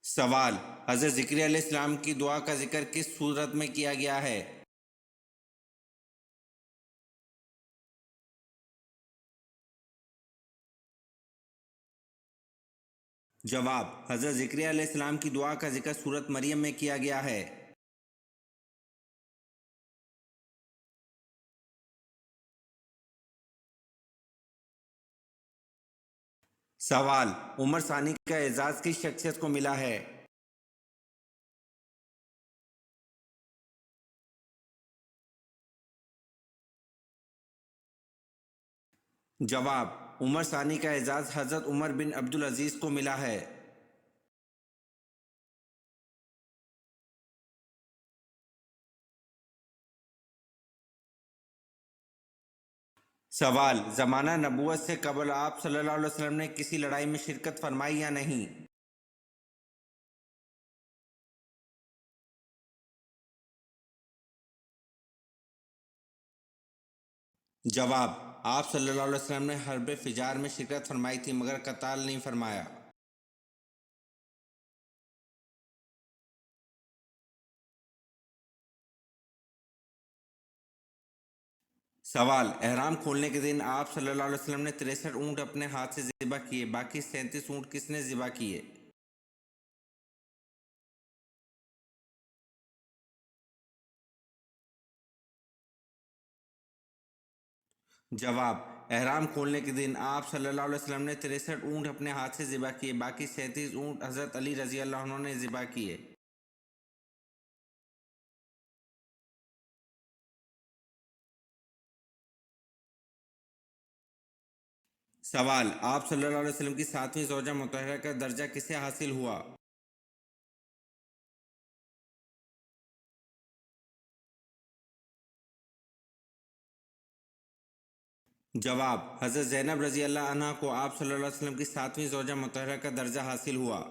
سوال: حضرت زکریا علیہ السلام کی دعا کا ذکر کس صورت میں کیا گیا ہے؟ جواب: حضرت زکریا علیہ السلام کی دعا کا ذکر سورۃ مریم میں کیا گیا ہے۔ سوال: عمر ثانی کا اعزاز کس شخصیت کو ملا ہے؟ جواب: عمر ثانی کا اعزاز حضرت عمر بن عبدالعزیز کو ملا ہے۔ سوال: زمانہ نبوت سے قبل آپ صلی اللہ علیہ وسلم نے کسی لڑائی میں شرکت فرمائی یا نہیں؟ جواب: آپ صلی اللہ علیہ وسلم نے حرب فجار میں شرکت فرمائی تھی مگر قتال نہیں فرمایا۔ سوال: احرام کھولنے کے دن آپ صلی اللہ علیہ وسلم نے 63 اونٹ اپنے ہاتھ سے ذبح کیے، باقی 37 اونٹ کس نے ذبح کیے؟ جواب: احرام کھولنے کے دن آپ صلی اللہ علیہ وسلم نے 63 اونٹ اپنے ہاتھ سے ذبح کیے، باقی 37 اونٹ حضرت علی رضی اللہ عنہ نے ذبح کیے۔ سوال: آپ صلی اللہ علیہ وسلم کی 7ویں زوجہ مطہرہ کا درجہ کسے حاصل ہوا؟ جواب: حضرت زینب رضی اللہ عنہ کو آپ صلی اللہ علیہ وسلم کی 7ویں زوجہ مطہرہ کا درجہ حاصل ہوا۔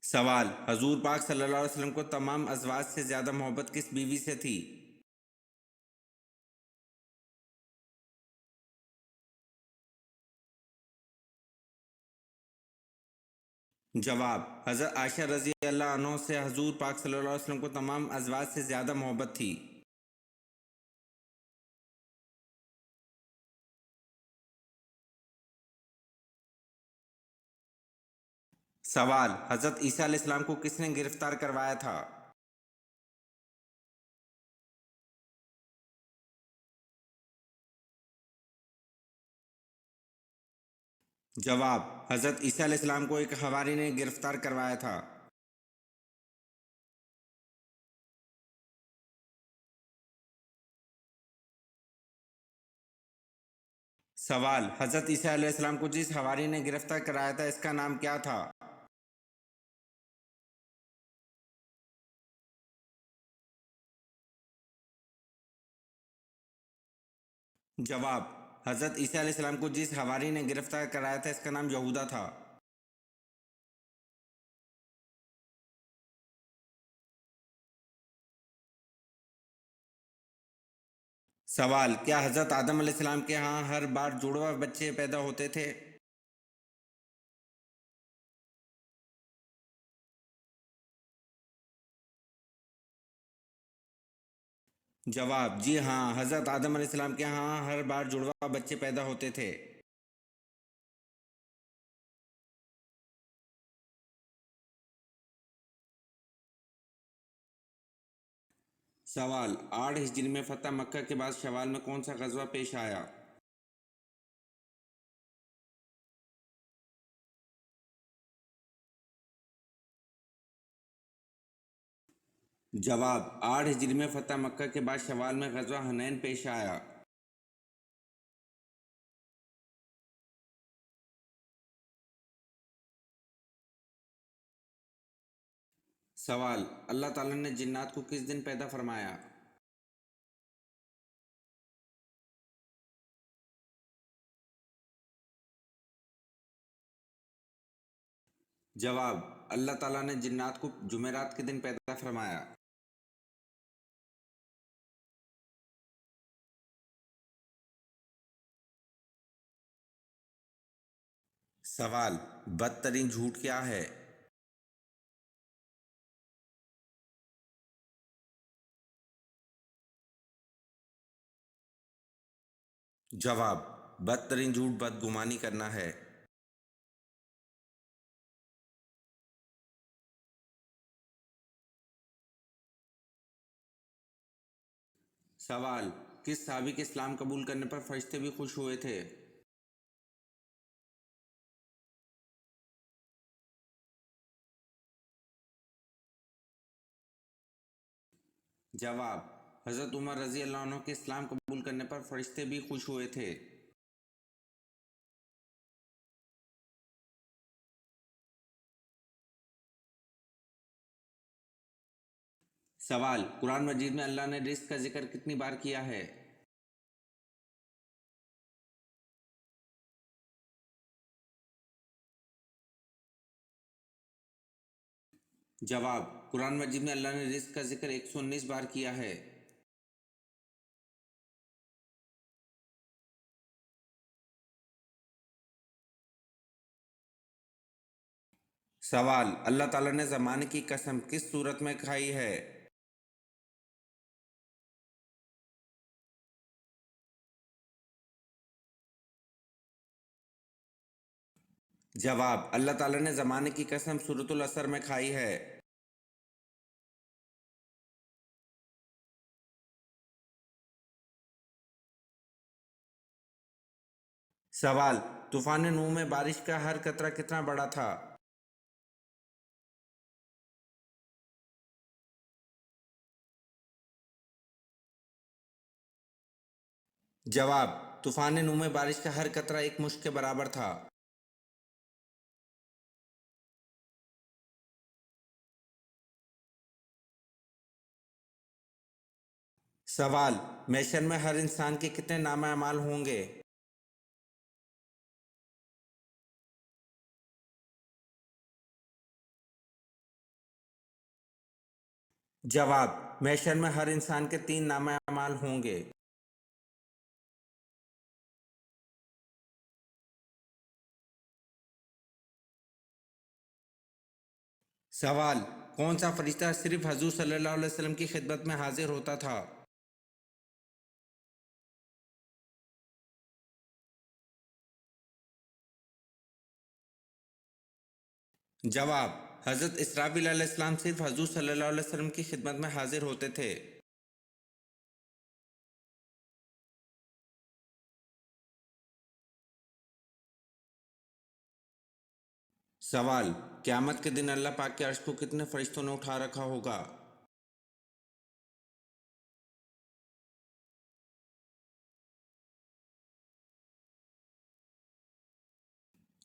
سوال: حضور پاک صلی اللہ علیہ وسلم کو تمام ازواج سے زیادہ محبت کس بیوی سے تھی؟ جواب: حضرت عائشہ رضی اللہ عنہ سے حضور پاک صلی اللہ علیہ وسلم کو تمام ازواج سے زیادہ محبت تھی۔ سوال: حضرت عیسیٰ علیہ السلام کو کس نے گرفتار کروایا تھا؟ جواب: حضرت عیسیٰ علیہ السلام کو ایک حواری نے گرفتار کروایا تھا۔ سوال: حضرت عیسیٰ علیہ السلام کو جس حواری نے گرفتار کرایا تھا اس کا نام کیا تھا؟ جواب: حضرت عیسیٰ علیہ السلام کو جس حواری نے گرفتار کرایا تھا اس کا نام یہودا تھا۔ سوال: کیا حضرت آدم علیہ السلام کے ہاں ہر بار جڑواں بچے پیدا ہوتے تھے؟ جواب: جی ہاں، حضرت آدم علیہ السلام کے ہاں ہر بار جڑواں بچے پیدا ہوتے تھے۔ سوال: 8 ہجری میں فتح مکہ کے بعد شوال میں کون سا غزوہ پیش آیا؟ جواب: 8 ہجری میں فتح مکہ کے بعد شوال میں غزوہ حنین پیش آیا۔ سوال: اللہ تعالیٰ نے جنات کو کس دن پیدا فرمایا؟ جواب: اللہ تعالیٰ نے جنات کو جمعرات کے دن پیدا فرمایا۔ سوال: بدترین جھوٹ کیا ہے؟ جواب: بدترین جھوٹ بدگمانی کرنا ہے۔ سوال: کس صحابی کے اسلام قبول کرنے پر فرشتے بھی خوش ہوئے تھے؟ جواب: حضرت عمر رضی اللہ عنہ کے اسلام قبول کرنے پر فرشتے بھی خوش ہوئے تھے۔ سوال: قرآن مجید میں اللہ نے رزق کا ذکر کتنی بار کیا ہے؟ جواب: قرآن مجید میں اللہ نے رزق کا ذکر 119 بار کیا ہے۔ سوال: اللہ تعالیٰ نے زمانے کی قسم کس صورت میں کھائی ہے؟ جواب: اللہ تعالیٰ نے زمانے کی قسم سورۃ العصر میں کھائی ہے۔ سوال: طوفان نوح میں بارش کا ہر قطرہ کتنا بڑا تھا؟ جواب: طوفان نوح میں بارش کا ہر قطرہ ایک مشت کے برابر تھا۔ سوال: محشر میں ہر انسان کے کتنے نامہ اعمال ہوں گے؟ جواب: محشر میں ہر انسان کے 3 نامہ اعمال ہوں گے۔ سوال: کون سا فرشتہ صرف حضور صلی اللہ علیہ وسلم کی خدمت میں حاضر ہوتا تھا؟ جواب: حضرت اسرافیل علیہ السلام صرف حضور صلی اللہ علیہ وسلم کی خدمت میں حاضر ہوتے تھے۔ سوال: قیامت کے دن اللہ پاک کے عرش کو کتنے فرشتوں نے اٹھا رکھا ہوگا؟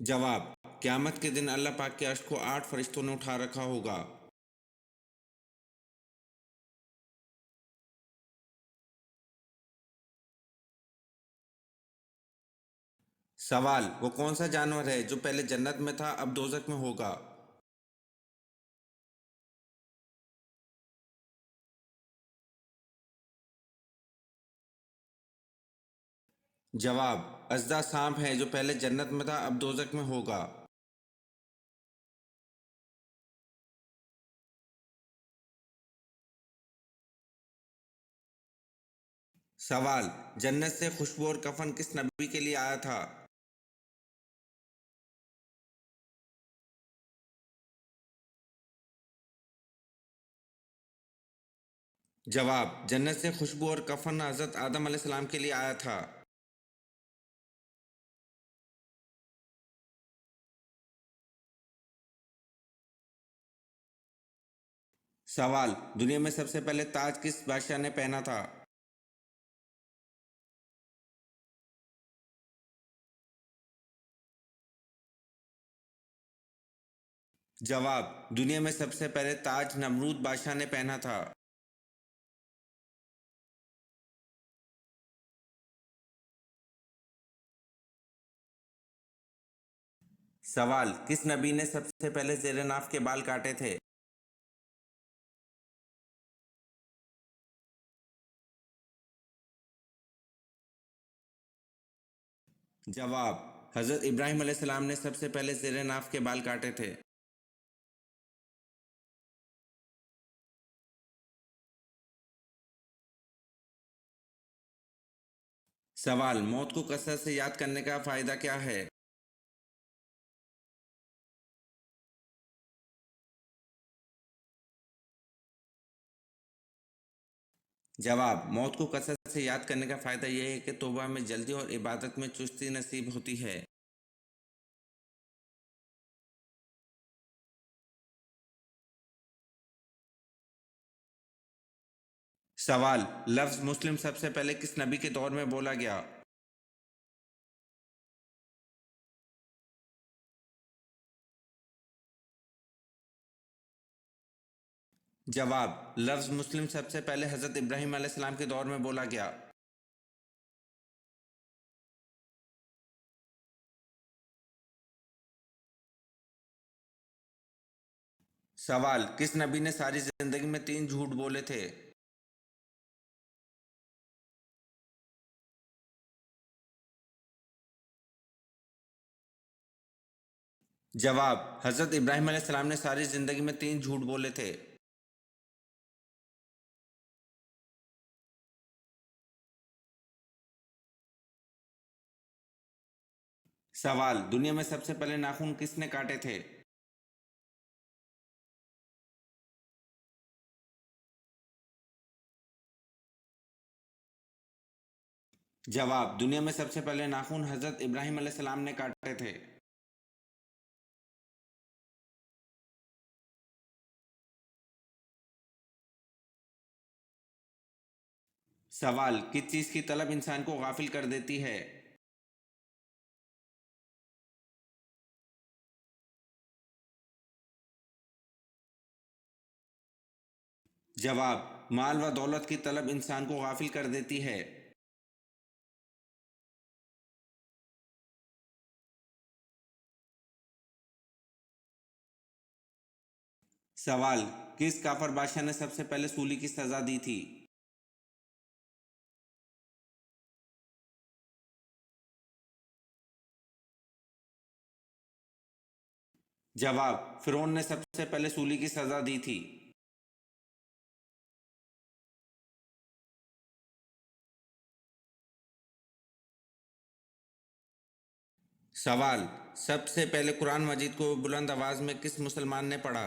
جواب: قیامت کے دن اللہ پاک کے عرش کو 8 فرشتوں نے اٹھا رکھا ہوگا۔ سوال: وہ کون سا جانور ہے جو پہلے جنت میں تھا اب دوزخ میں ہوگا؟ جواب: اژدھا سانپ ہے جو پہلے جنت میں تھا اب دوزخ میں ہوگا۔ سوال: جنت سے خوشبو اور کفن کس نبی کے لیے آیا تھا؟ جواب: جنت سے خوشبو اور کفن حضرت آدم علیہ السلام کے لیے آیا تھا۔ سوال: دنیا میں سب سے پہلے تاج کس بادشاہ نے پہنا تھا؟ جواب: دنیا میں سب سے پہلے تاج نمرود بادشاہ نے پہنا تھا۔ سوال: کس نبی نے سب سے پہلے زیر ناف کے بال کاٹے تھے؟ جواب: حضرت ابراہیم علیہ السلام نے سب سے پہلے زیر ناف کے بال کاٹے تھے؟ سوال، موت کو کثرت سے یاد کرنے کا فائدہ کیا ہے؟ جواب، موت کو کثرت سے یاد کرنے کا فائدہ یہ ہے کہ توبہ میں جلدی اور عبادت میں چستی نصیب ہوتی ہے۔ سوال، لفظ مسلم سب سے پہلے کس نبی کے دور میں بولا گیا؟ جواب، لفظ مسلم سب سے پہلے حضرت ابراہیم علیہ السلام کے دور میں بولا گیا۔ سوال، کس نبی نے ساری زندگی میں 3 جھوٹ بولے تھے؟ جواب، حضرت ابراہیم علیہ السلام نے ساری زندگی میں 3 جھوٹ بولے تھے۔ سوال، دنیا میں سب سے پہلے ناخن کس نے کاٹے تھے؟ جواب، دنیا میں سب سے پہلے ناخن حضرت ابراہیم علیہ السلام نے کاٹے تھے۔ سوال، کس چیز کی طلب انسان کو غافل کر دیتی ہے؟ جواب، مال و دولت کی طلب انسان کو غافل کر دیتی ہے۔ سوال، کس کافر بادشاہ نے سب سے پہلے سولی کی سزا دی تھی؟ جواب، فرعون نے سب سے پہلے سولی کی سزا دی تھی۔ سوال، سب سے پہلے قرآن مجید کو بلند آواز میں کس مسلمان نے پڑھا؟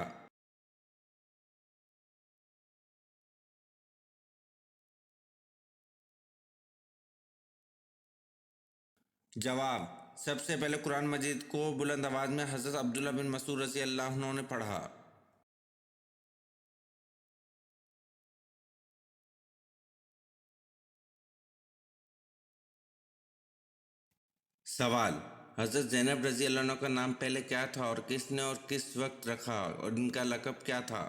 جواب، سب سے پہلے قرآن مجید کو بلند آواز میں حضرت عبداللہ بن مسعود رضی اللہ عنہ نے پڑھا۔ سوال، حضرت زینب رضی اللہ عنہ کا نام پہلے کیا تھا اور کس نے اور کس وقت رکھا اور ان کا لقب کیا تھا؟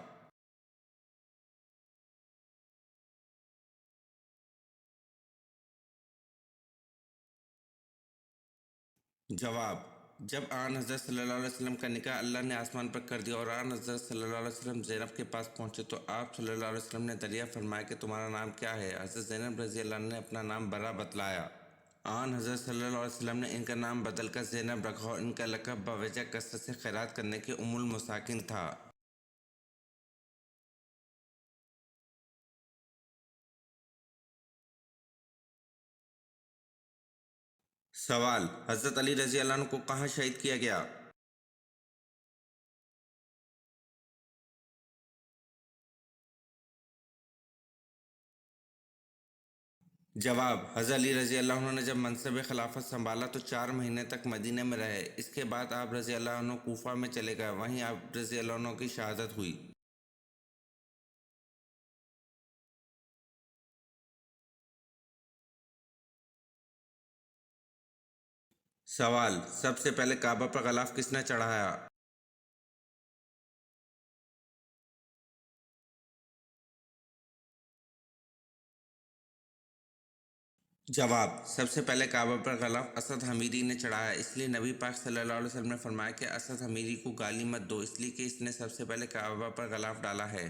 جواب، جب آن حضرت صلی اللہ علیہ وسلم کا نکاح اللہ نے آسمان پر کر دیا اور آن حضرت صلی اللہ علیہ وسلم زینب کے پاس پہنچے تو آپ صلی اللہ علیہ وسلم نے دریافت فرمایا کہ تمہارا نام کیا ہے؟ حضرت زینب رضی اللہ عنہ نے اپنا نام برا بتلایا۔ آن حضرت صلی اللہ علیہ وسلم نے ان کا نام بدل کر زینب رکھا اور ان کا لقب بوجہ کثرت سے خیرات کرنے کے ام المساکین تھا۔ سوال، حضرت علی رضی اللہ عنہ کو کہاں شہید کیا گیا؟ جواب، حضرت علی رضی اللہ عنہ نے جب منصب خلافت سنبھالا تو 4 مہینے تک مدینہ میں رہے۔ اس کے بعد آپ رضی اللہ عنہ کوفہ میں چلے گئے، وہیں آپ رضی اللہ عنہ کی شہادت ہوئی۔ سوال، سب سے پہلے کعبہ پر غلاف کس نے چڑھایا؟ جواب، سب سے پہلے کعبہ پر غلاف اسد حمیری نے چڑھایا، اس لیے نبی پاک صلی اللہ علیہ وسلم نے فرمایا کہ اسد حمیری کو گالی مت دو، اس لیے کہ اس نے سب سے پہلے کعبہ پر غلاف ڈالا ہے۔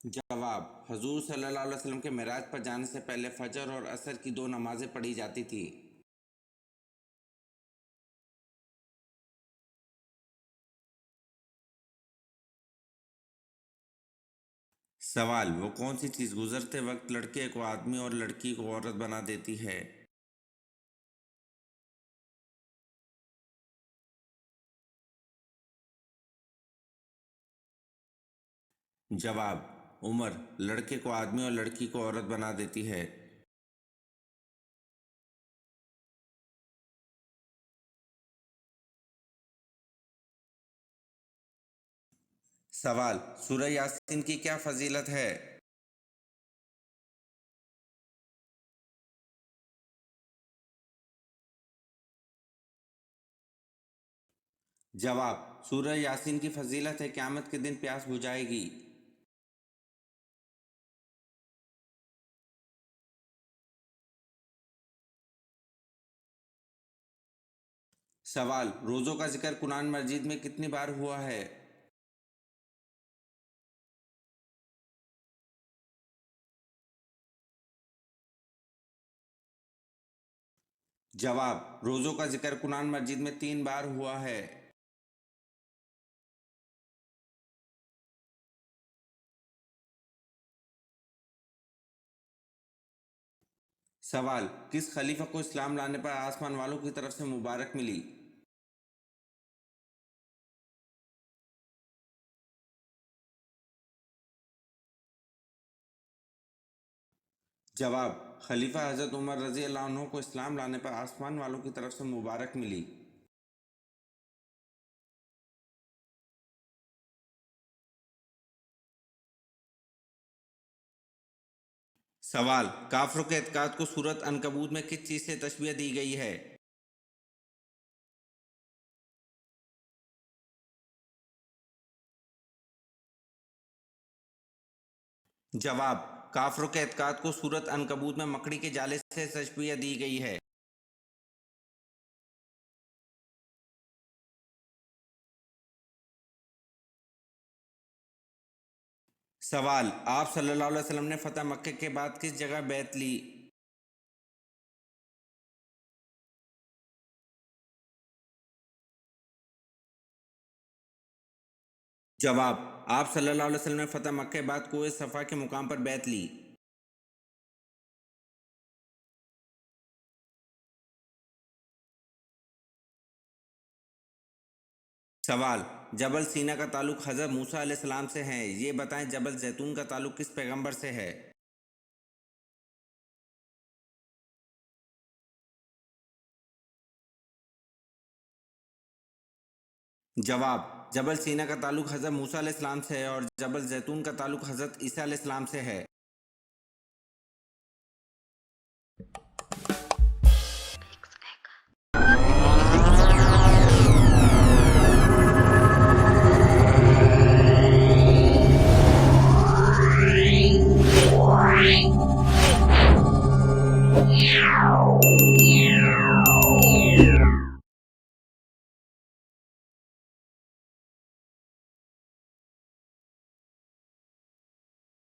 جواب: حضور صلی اللہ علیہ وسلم کے معراج پر جانے سے پہلے فجر اور عصر کی 2 نمازیں پڑھی جاتی تھی۔ سوال: وہ کون سی چیز گزرتے وقت لڑکے کو آدمی اور لڑکی کو عورت بنا دیتی ہے؟ جواب: عمر۔ لڑکے کو آدمی اور لڑکی کو عورت بنا دیتی ہے۔ سوال: سورہ یاسین کی کیا فضیلت ہے؟ جواب: سورہ یاسین کی فضیلت ہے قیامت کے دن پیاس بجھائے گی۔ سوال: روزوں کا ذکر قرآن مجید میں کتنی بار ہوا ہے؟ جواب: روزوں کا ذکر قرآن مجید میں 3 بار ہوا ہے۔ سوال: کس خلیفہ کو اسلام لانے پر آسمان والوں کی طرف سے مبارک ملی؟ جواب: خلیفہ حضرت عمر رضی اللہ عنہ کو اسلام لانے پر آسمان والوں کی طرف سے مبارک ملی۔ سوال: کافروں کے اعتقاد کو سورۃ عنکبوت میں کس چیز سے تشبیہ دی گئی ہے؟ جواب: کافروں کے اعتقاد کو سورۃ عنکبوت میں مکڑی کے جالے سے تشبیہ دی گئی ہے۔ سوال: آپ صلی اللہ علیہ وسلم نے فتح مکہ کے بعد کس جگہ بیعت لی؟ جواب: آپ صلی اللہ علیہ وسلم نے فتح مکہ کے بعد کوہ صفا کے مقام پر بیعت لی۔ سوال: جبل سینا کا تعلق حضرت موسیٰ علیہ السلام سے ہے، یہ بتائیں جبل زیتون کا تعلق کس پیغمبر سے ہے؟ جواب: جبل سینا کا تعلق حضرت موسیٰ علیہ السلام سے ہے اور جبل زیتون کا تعلق حضرت عیسیٰ علیہ السلام سے ہے۔